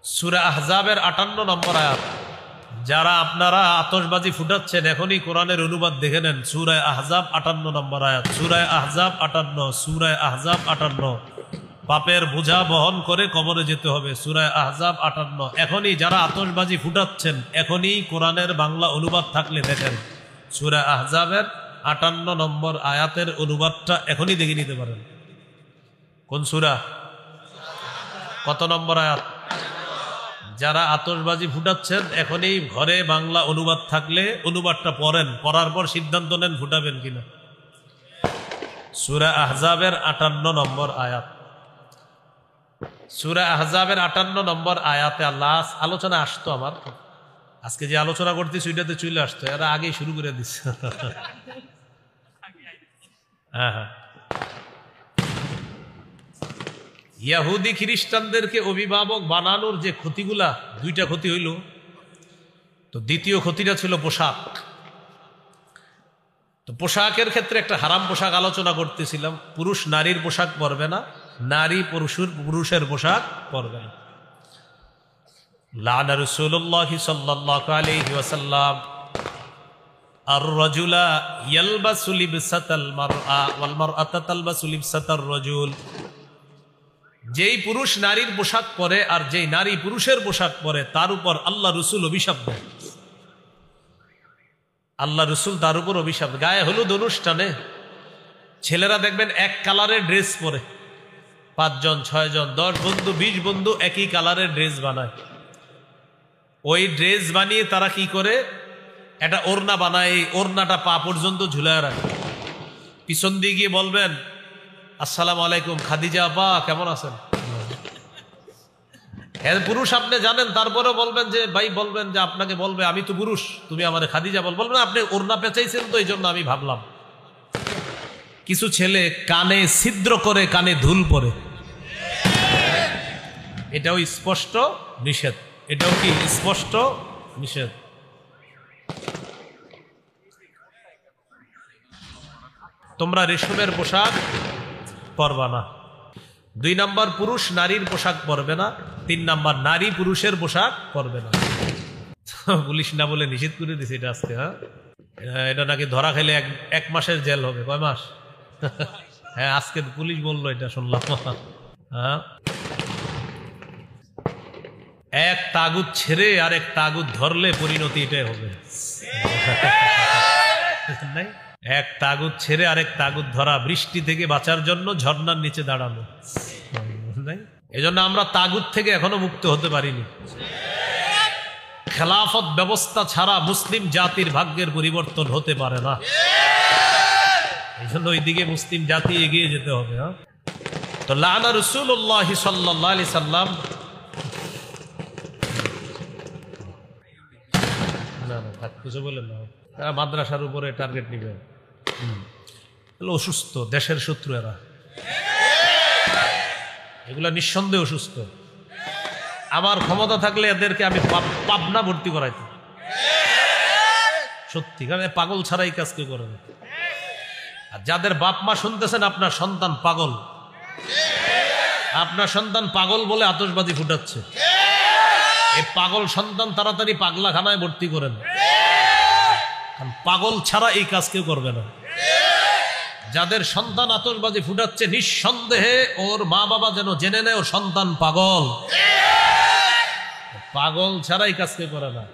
সূরা আহজাবের 58 নম্বর আয়াত। যারা আপনারা আতশবাজি ফুটাচ্ছেন এখনই কোরআনের অনুবাদ দেখে নেন। সূরা আহজাব 58 নম্বর আয়াত। সূরা আহজাব 58, সূরা আহজাব 58। পাপের বোঝা বহন করে কবরে যেতে হবে। সূরা আহজাব 58। এখনই যারা আতশবাজি ফুটাচ্ছেন এখনই কোরআনের বাংলা অনুবাদ থাকলে দেখেন। সূরা আহজাবের 58 নম্বর আয়াতের অনুবাদটা এখনই দেখে নিতে পারেন। কোন সূরা, কত নম্বর আয়াত? যারা আতশবাজি ফুটাচ্ছেন এখনই ঘরে বাংলা অনুবাদ থাকলে অনুবাদটা পড়েন, পড়ার পর সিদ্ধান্ত নেন ফুটাবেন কিনা। সূরা আহজাবের 58 নম্বর আয়াত। সূরা আহজাবের 58 নম্বর আয়াতে আল্লাহ আলোচনা আসতো আমার, আজকে যে আলোচনা করতেছি ওইটাতে চলে আসতো, এরা আগেই শুরু করে দিচ্ছে। হ্যাঁ, ইহুদি খ্রিস্টানদেরকে অভিভাবক বানানোর যে ক্ষতিগুলা, দুইটা ক্ষতি হইল। তো দ্বিতীয় ক্ষতিটা ছিল পোশাক। তো পোশাকের ক্ষেত্রে একটা হারাম পোশাক আলোচনা করতেছিলাম। পুরুষ নারীর পোশাক পরবে না, নারী পুরুষের পোশাক পরবে না। লানা রাসূলুল্লাহ সাল্লাল্লাহু আলাইহি ওয়াসাল্লাম আর-রাজুলা ইয়ালবাসু লিবসাতাল মারআ ওয়াল মারআতু তালবাসু লিবসাতার রাজুল। যেই পুরুষ নারীর পোশাক পরে আর যেই নারী পুরুষের পোশাক পরে তার উপর আল্লাহ রসুল অভিশাপ দেন। আল্লাহ রসুল তার উপর অভিশাপ। গায়ে হলুদ অনুষ্ঠানে ছেলেরা দেখবেন এক কালারের ড্রেস পরে, 5 জন 6 জন 10 বন্ধু 20 বন্ধু একই কালারের ড্রেস বানায়। ওই ড্রেস বানিয়ে তারা কি করে, একটা ওড়না বানায়, এই ওড়নাটা পা পর্যন্ত ঝুলায় রাখে। পিছন দিয়ে গিয়ে বলবেন আসসালামু আলাইকুম খাদিজা আপা কেমন আছেন। হ্যাঁ পুরুষ আপনি জানেন, তারপরে বলবেন যে ভাই, বলবেন যে আপনাকে বলবে আমি তো পুরুষ, তুমি আমার খাদিজা বলবেন আপনি ওড়না পেঁচাইছেন তো এই জন্য আমি ভাবলাম। কিছু ছেলে কানে ছিদ্র করে কানে ধুল পরে, এটাও স্পষ্ট নিষেধ। এটাও কি স্পষ্ট নিষেধ। তোমরা রেশমের পোশাক পরবা না। 2 নাম্বার পুরুষ নারীর পোশাক পরবে না। 3 নাম্বার নারী পুরুষের পোশাক পরবে না। পুলিশ না বলে নিষেধ করে দিছে এটা আজকে। হ্যাঁ, এটা নাকি ধরা খেলে 1 মাসের জেল হবে। কয় মাস? হ্যাঁ আজকে পুলিশ বললো, এটা শুনলাম। হ্যাঁ, এক তাগুত ছেড়ে আর এক তাগুত ধরলে পরিণতি এটাই হবে। এক তাগুত ছেড়ে আরেক তাগুত ধরা, বৃষ্টি থেকে বাঁচার জন্য ঝর্ণার নিচে দাঁড়ানো। এজন্য আমরা তাগুত থেকে এখনো মুক্ত হতে পারিনি। খেলাফত ব্যবস্থা ছাড়া মুসলিম জাতির ভাগ্যের পরিবর্তন হতে পারে না। এই জন্য ওইদিকে মুসলিম জাতি এগিয়ে যেতে হবে। তো লানা রাসূলুল্লাহ সাল্লাল্লাহু আলাইহি সাল্লাম, না কিছু বলেন না, মাদ্রাসার উপরে টার্গেট নিবে। অসুস্থ, দেশের শত্রু এরা, এগুলা নিঃসন্দেহে অসুস্থ। আমার ক্ষমতা থাকলে এদেরকে আমি পাবনা ভর্তি করাইতাম, সত্যি। কারণ পাগল ছাড়াই কাজ কেউ করে না। আর যাদের বাপ মা শুনতেছেন আপনার সন্তান পাগল, আপনার সন্তান পাগল বলে আতশবাজি ফুটাচ্ছে, এই পাগল সন্তান তাড়াতাড়ি পাগলাখানায় ভর্তি করেন। পাগল ছাড়া এই কাজ কেউ করবে না। যাদের সন্তান আতশবাজি ফুটাচ্ছে নিঃসন্দেহে ওর মা বাবা যেন জেনে নেয় ওর সন্তান পাগল। পাগল ছাড়া এই কাজ কেউ করে না।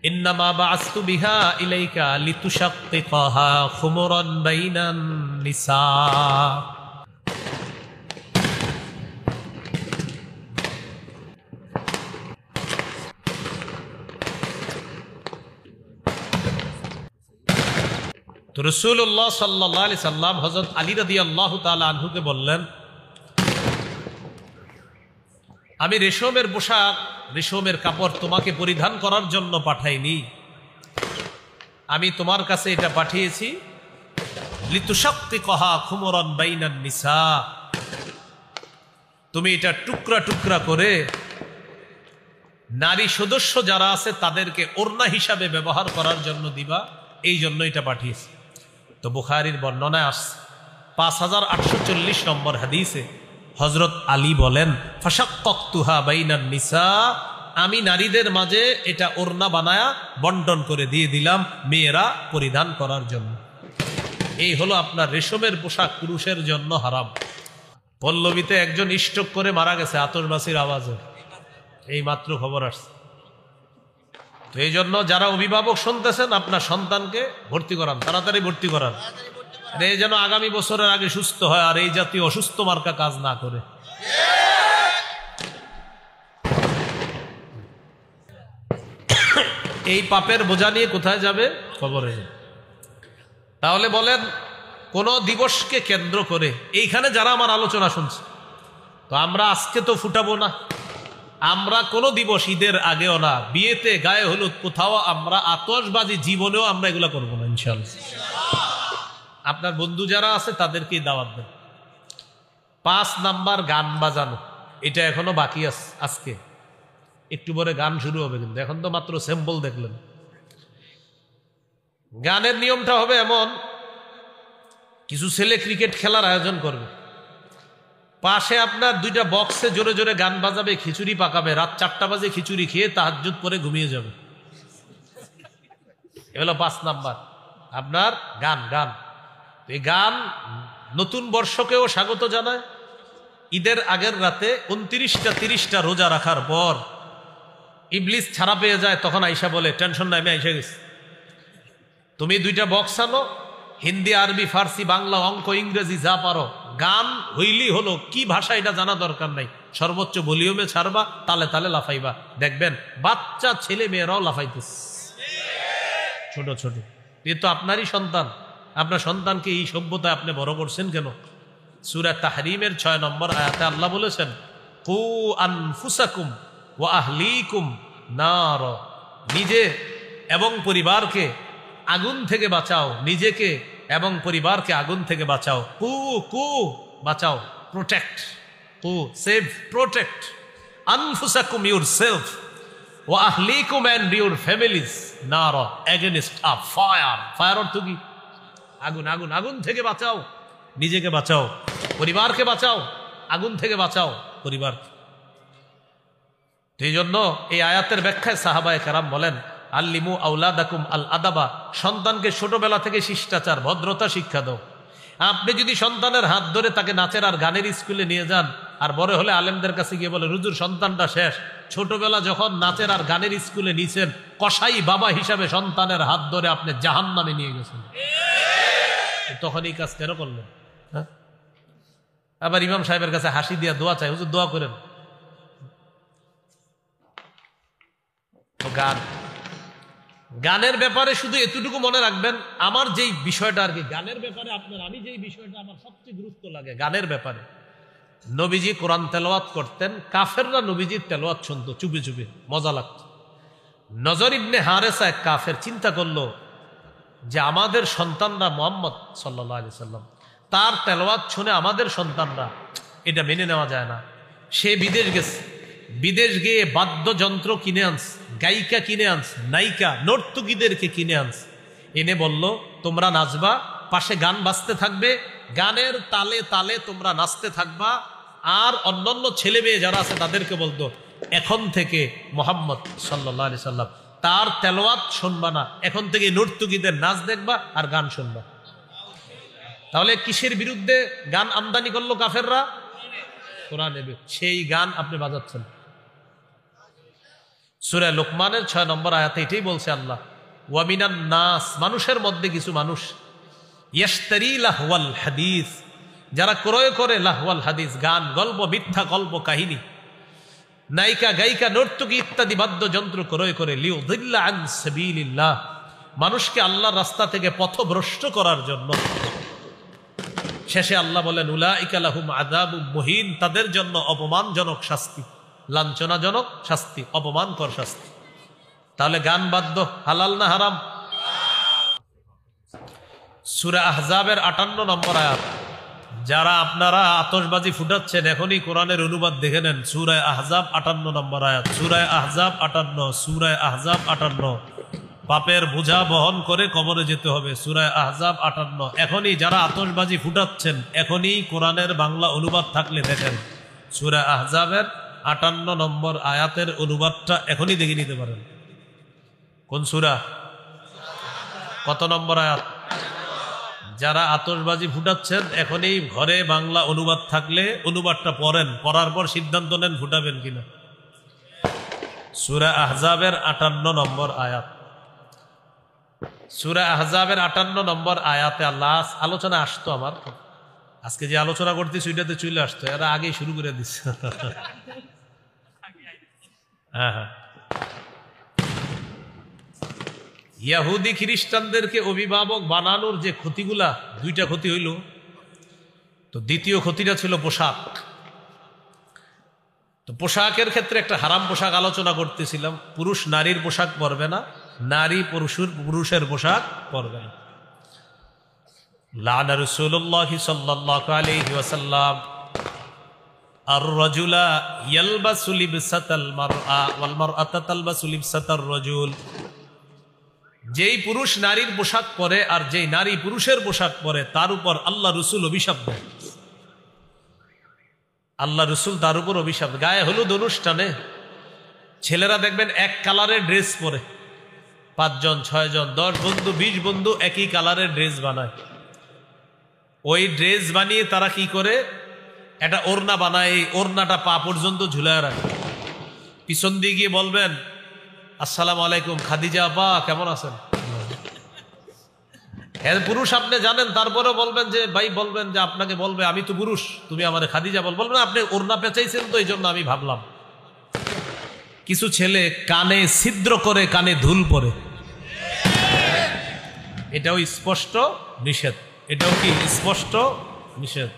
ইন্নামা বাআসতু বিহা ইলাইকা লিতুশাক্কিকাহা খুমরান বাইনান নিসা। তো রাসূলুল্লাহ সাল্লাল্লাহু আলাইহি সাল্লাম হযরত আলী রাদিয়াল্লাহু তাআলা আনহুকে বললেন, আমি রেশমের পোশাক, রেশমের কাপড় তোমাকে পরিধান করার জন্য পাঠাইনি, আমি তোমার কাছে এটা পাঠিয়েছি লিতুশাক্কিকাহা খুমরান বাইনান নিসা, তুমি এটা টুকরা টুকরা করে নারী সদস্য যারা আছে তাদেরকে ওড়না হিসাবে ব্যবহার করার জন্য দিবা, এই জন্য এটা পাঠিয়েছি। তো বুখারীর বর্ণনায় আসছে 5840 নম্বর হাদিসে হযরত আলী বলেন ফাশাক্কাকতুহা বাইনান নিসা, আমি নারীদের মাঝে এটা ওড়না বানায়া বন্টন করে দিয়ে দিলাম মেয়েরা পরিধান করার জন্য। এই হলো আপনার রেশমের পোশাক পুরুষের জন্য হারাম। পল্লবীতে একজন স্ট্রোক করে মারা গেছে আতশবাজির আওয়াজে, এই মাত্র খবর আসছে। তো এই জন্য যারা অভিভাবক শুনতেছেন, আপনার সন্তানকে ভর্তি করান, তাড়াতাড়ি ভর্তি করান, এই যেন আগামী বছরের আগে সুস্থ হয় আর এই জাতীয় অসুস্থ মার্কা কাজ না করে। এই পাপের বোঝা নিয়ে কোথায় যাবে? কবরে। তাহলে বলেন, কোন দিবসকে কেন্দ্র করে এইখানে যারা আমার আলোচনা শুনছে, তো আমরা আজকে তো ফুটাবো না, আমরা কোন দিবস ঈদের আগেও না, বিয়েতে গায়ে হলুদ কোথাও আমরা আতশবাজি জীবনেও আমরা এগুলা করবো না ইনশাআল্লাহ। আপনার বন্ধু যারা আছে তাদেরকেই দাওয়াত দেন। 5 নাম্বার গান বাজানো, এটা এখনো বাকি আছে। আজকে একটু পরে গান শুরু হবে, কিন্তু এখন তো মাত্র স্যাম্পল দেখলেন। গানের নিয়মটা হবে এমন, কিছু ছেলে ক্রিকেট খেলার আয়োজন করবে, পাশে আপনার 2টা বক্সে জোরে জোরে গান বাজাবে, খিচুড়ি পাকাবে, রাত 4টা বাজে খিচুড়ি খেয়ে তাহাজ্জুদ পরে ঘুমিয়ে যাবে। এ হলো 5 নাম্বার আপনার গান। গান, এই গান নতুন বর্ষকেও স্বাগত জানায়। ঈদের আগের রাতে 29টা 30টা রোজা রাখার পর ইবলিস ছাড়া পেয়ে যায়, তখন আইসা বলে টেনশন নাই, আমি আইসা গেছি, তুমি 2টা বক্স আনো, হিন্দি আরবি ফার্সি বাংলা অঙ্ক ইংরেজি যা পারো, গান হইলি হলো, কি ভাষা এটা জানা দরকার নাই, সর্বোচ্চ ভলিউমে ছাড়বা, তালে তালে লাফাইবা, দেখবেন বাচ্চা ছেলে মেয়েরাও লাফাইতেছে, ছোট ছোট। এ তো আপনারই সন্তান, আপনার সন্তানকে এই সভ্যতায় আপনি বড় করছেন কেন? সূরা তাহরিমের 6 নম্বর আয়াতে আল্লাহ বলেছেন, কু আনফুসাকুম ওয়া আহলিকুম নার, নিজে এবং পরিবারকে আগুন থেকে বাঁচাও, নিজেকে এবং পরিবারকে আগুন থেকে বাঁচাও। কু বাঁচাও, প্রোটেক্ট, কু সেভ, প্রোটেক্ট আনফুসাকুম ইউরসেলফ ওয়া আহলিকুম এন্ড ইউর ফ্যামিলিজ নার এগেইনস্ট আ ফায়ার। ফায়ার অর্থ কি? আগুন। আগুন, আগুন থেকে বাঁচাও, নিজেকে বাঁচাও, পরিবারকে বাঁচাও, আগুন থেকে বাঁচাও পরিবার। এই জন্য এই আয়াতের ব্যাখ্যায় সাহাবায়ে কেরাম বলেন, আল্লিমু আওলাদাকুম আল আদাবা, সন্তানকে ছোটবেলা থেকে শিষ্টাচার ভদ্রতা শিক্ষা দাও। আপনি যদি সন্তানের হাত ধরে তাকে নাচের আর গানের স্কুলে নিয়ে যান, আর বড় হলে আলেমদের কাছে গিয়ে বলে, হুজুর সন্তানটা শেষ, ছোটবেলা যখন নাচের আর গানের স্কুলে নিয়েছেন, কসাই বাবা হিসাবে সন্তানের হাত ধরে আপনি জাহান্নামে নিয়ে গেছেন, তখন এই কাজ কেন করলেন? হ্যাঁ, আবার ইমাম সাহেবের কাছে হাসি দিয়া দোয়া চাই, হুজুর দোয়া করেন। তো গান, গানের ব্যাপারে শুধু এতটুকু মনে রাখবেন, আমার যেই বিষয়টা আর কি গানের ব্যাপারে আপনার, আমি যেই বিষয়টা আমার সবচেয়ে গুরুত্ব লাগে গানের ব্যাপারে, নবীজি কোরআন তেলাওয়াত করতেন, কাফেররা নবীজির তেলাওয়াত শুনতো চুপি চুপি, মজা লাগত। নজর ইবনে হারেসা এক কাফের চিন্তা করলো যে আমাদের সন্তানরা মুহাম্মদ সাল্লাল্লাহু আলাইহি সাল্লাম তার তেলাওয়াত শুনে আমাদের সন্তানরা, এটা মেনে নেওয়া যায় না। সে বিদেশ গেছে, বিদেশ গিয়ে বাদ্যযন্ত্র কিনে আনস, গায়িকা কিনে আনস, নায়িকা নর্তকীদেরকে কিনে আনস, এনে বলল তোমরা নাচবা, পাশে গান বাজতে থাকবে, গানের তালে তালে তোমরা নাচতে থাকবা, আর অন্যান্য ছেলে মেয়ে যারা আছে তাদেরকে বলতো এখন থেকে মুহাম্মদ সাল্লাল্লাহু আলাইহি সাল্লাম তার তেলাওয়াত শুনবা না, এখন থেকে নর্তকীদের নাচ দেখবা আর গান শুনবা। তাহলে কিসের বিরুদ্ধে গান আমদানি করলো কাফেররা? কোরআনের। সেই গান আপনি বাজাচ্ছেন। সূরা লোকমানের 6 নম্বর আয়াতে এটাই বলছে আল্লাহ, ওয়া মিনান নাস, মানুষের মধ্যে কিছু মানুষ, ইয়াশতারি লাহওয়াল হাদিস, যারা ক্রয় করে লাহওয়াল হাদিস, গান, গল্প, মিথ্যা গল্প কাহিনী, নায়িকা গায়িকা নর্তকী ইত্যাদি বাদ্যযন্ত্র ক্রয় করে, লিউযিল্লা আন সাবিলিল্লাহ, মানুষকে আল্লাহর রাস্তা থেকে পথভ্রষ্ট করার জন্য। শেষে আল্লাহ বলেন, উলাইকা লাহুম আযাবুম মুহিন, তাদের জন্য অপমানজনক শাস্তি, লাঞ্ছনাজনক শাস্তি, অপমানকর শাস্তি। তাহলে গান বাদ্য হালাল না হারাম? সূরা আহজাবের 58 নম্বর আয়াত। যারা আপনারা আতশবাজি ফুটাচ্ছেন, এখনই কোরআনের অনুবাদ দেখে নেন। সূরা আহজাব 58 নম্বর আয়াত, সূরা আহজাব 58, সূরা আহজাব 58, পাপের বোঝা বহন করে কবরে যেতে হবে। সূরা আহজাব 58। এখনই যারা আতশবাজি ফুটাচ্ছেন, এখনই কোরআনের বাংলা অনুবাদ থাকলে দেখেন, সূরা আহজাবের 58 নম্বর আয়াতের অনুবাদটা এখনই দেখে নিতে পারেন। কোন সূরা, কত নম্বর আয়াত? যারা আতশবাজি ফুটাচ্ছেন, এখনই ঘরে বাংলা অনুবাদ থাকলে অনুবাদটা পড়েন, পড়ার পর সিদ্ধান্ত নেন ফুটাবেন কিনা। সূরা আহজাবের 58 নম্বর আয়াত। সূরা আহজাবের 58 নম্বর আয়াতে আল্লাহ, আলোচনা আসতো আমার, আজকে যে আলোচনা করতেছি ওইটাতে চলে আসতো, এরা আগেই শুরু করে দিচ্ছে। হ্যাঁ হ্যাঁ, ইহুদি খ্রিস্টানদেরকে অভিভাবক বানানোর যে ক্ষতিগুলা, দুইটা ক্ষতি হইল। তো দ্বিতীয় ক্ষতিটা ছিল পোশাক। তো পোশাকের ক্ষেত্রে একটা হারাম পোশাক আলোচনা করতেছিলাম। পুরুষ নারীর পোশাক পরবে না, নারী পুরুষের পোশাক পরবে না। লানা রাসূলুল্লাহ সাল্লাল্লাহু আলাইহি ওয়াসাল্লাম আর-রাজুলা ইয়ালবাসু লিবসাতাল মারআ ওয়াল মারআতু তালবাসু লিবসাতার রাজুল। যেই পুরুষ নারীর পোশাক পরে আর যেই নারী পুরুষের পোশাক পরে, তার উপর আল্লাহ রসুল অভিশাপ দেয়। আল্লাহ রসুল তার উপর অভিশাপ। গায়ে হলুদ অনুষ্ঠানে ছেলেরা দেখবেন এক কালারের ড্রেস পরে, 5 জন 6 জন 10 বন্ধু 20 বন্ধু একই কালারের ড্রেস বানায়। ওই ড্রেস বানিয়ে তারা কি করে, একটা ওড়না বানায়, এই ওড়নাটা পা পর্যন্ত ঝুলায় রাখে। পিছন দিয়ে গিয়ে বলবেন, আসসালামু আলাইকুম খাদিজা আপা, কেমন আছেন? পুরুষ আপনি জানেন, তারপরে বলবেন যে ভাই, বলবেন যে আপনাকে বলবে আমি তো পুরুষ, তুমি আমার খাদিজা বলবেন আপনি ওড়না পেঁচাইছেন তো এই জন্য আমি ভাবলাম। কিছু ছেলে কানে ছিদ্র করে কানে ধুল পরে, এটাও স্পষ্ট নিষেধ। এটাও কি স্পষ্ট নিষেধ।